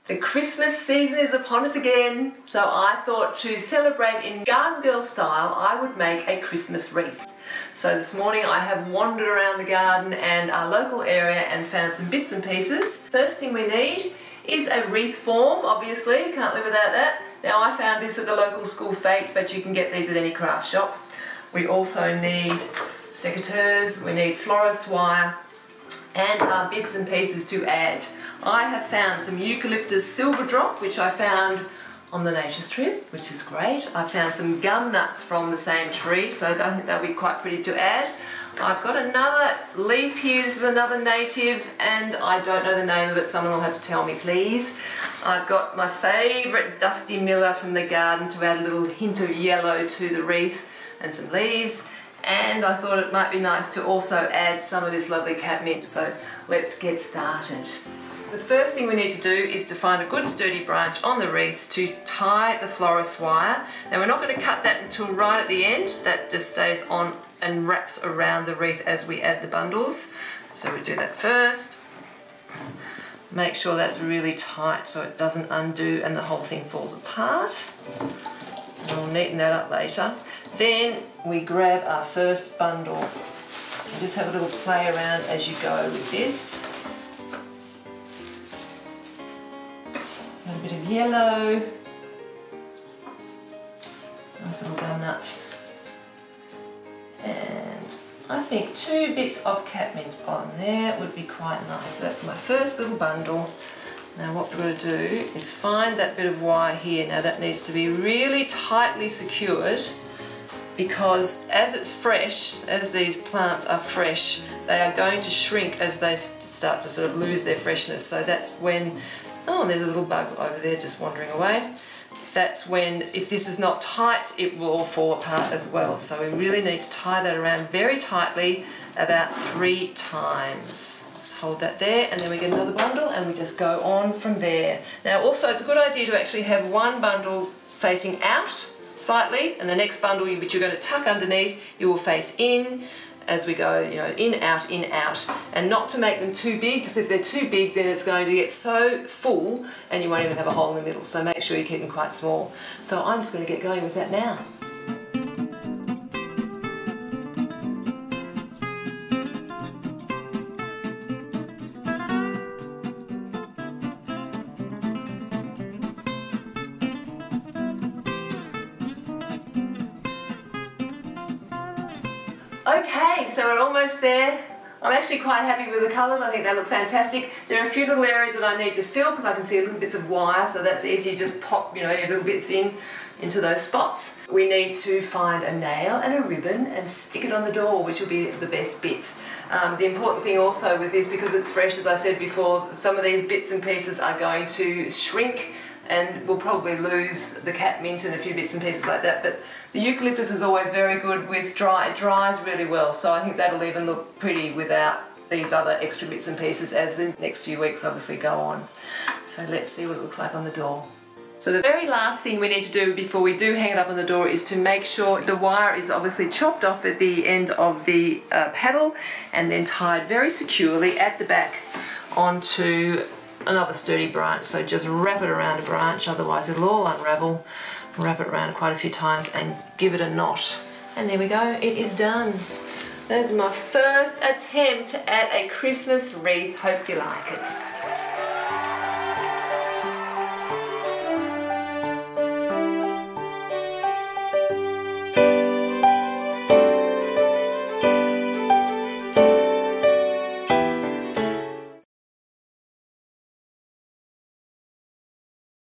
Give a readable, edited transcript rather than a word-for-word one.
The Christmas season is upon us again, so I thought to celebrate in garden girl style, I would make a Christmas wreath. So this morning I have wandered around the garden and our local area and found some bits and pieces. First thing we need is a wreath form, obviously, can't live without that. Now I found this at the local school fete, but you can get these at any craft shop. We also need secateurs, we need florist wire, and our bits and pieces to add. I have found some eucalyptus silver drop, which I found on the nature trip, which is great. I found some gum nuts from the same tree, so I think they'll be quite pretty to add. I've got another leaf here, this is another native, and I don't know the name of it, someone will have to tell me please. I've got my favourite Dusty Miller from the garden to add a little hint of yellow to the wreath, and some leaves. And I thought it might be nice to also add some of this lovely catmint, so let's get started. The first thing we need to do is to find a good sturdy branch on the wreath to tie the florist wire. Now we're not going to cut that until right at the end, that just stays on and wraps around the wreath as we add the bundles. So we do that first. Make sure that's really tight so it doesn't undo and the whole thing falls apart. And we'll neaten that up later. Then we grab our first bundle and just have a little play around as you go with this. A bit of yellow, nice little gum nut, and I think 2 bits of catmint on there would be quite nice. So that's my first little bundle. Now what we're going to do is find that bit of wire here. Now that needs to be really tightly secured, because as it's fresh, as these plants are fresh, they are going to shrink as they start to sort of lose their freshness. So that's when, oh, there's a little bug over there just wandering away. That's when, if this is not tight, it will all fall apart as well. So we really need to tie that around very tightly, about 3 times. Just hold that there, and then we get another bundle and we just go on from there. Now also it's a good idea to actually have one bundle facing out slightly, and the next bundle which you're going to tuck underneath, you will face in as we go, you know, in, out, and not to make them too big, because if they're too big then it's going to get so full and you won't even have a hole in the middle, so make sure you keep them quite small. So I'm just going to get going with that now. Okay, so we're almost there. I'm actually quite happy with the colours, I think they look fantastic. There are a few little areas that I need to fill because I can see little bits of wire, so that's easy, just pop, you know, your little bits into those spots. We need to find a nail and a ribbon and stick it on the door, which will be the best bit. The important thing also with this, because it's fresh, as I said before, some of these bits and pieces are going to shrink and we'll probably lose the catmint and a few bits and pieces like that, but the eucalyptus is always very good with dry. It dries really well, so I think that'll even look pretty without these other extra bits and pieces as the next few weeks obviously go on. So let's see what it looks like on the door. So the very last thing we need to do before we do hang it up on the door is to make sure the wire is obviously chopped off at the end of the paddle and then tied very securely at the back onto another sturdy branch. So just wrap it around a branch, otherwise it'll all unravel. Wrap it around quite a few times and give it a knot. And there we go, it is done. That's my first attempt at a Christmas wreath. Hope you like it.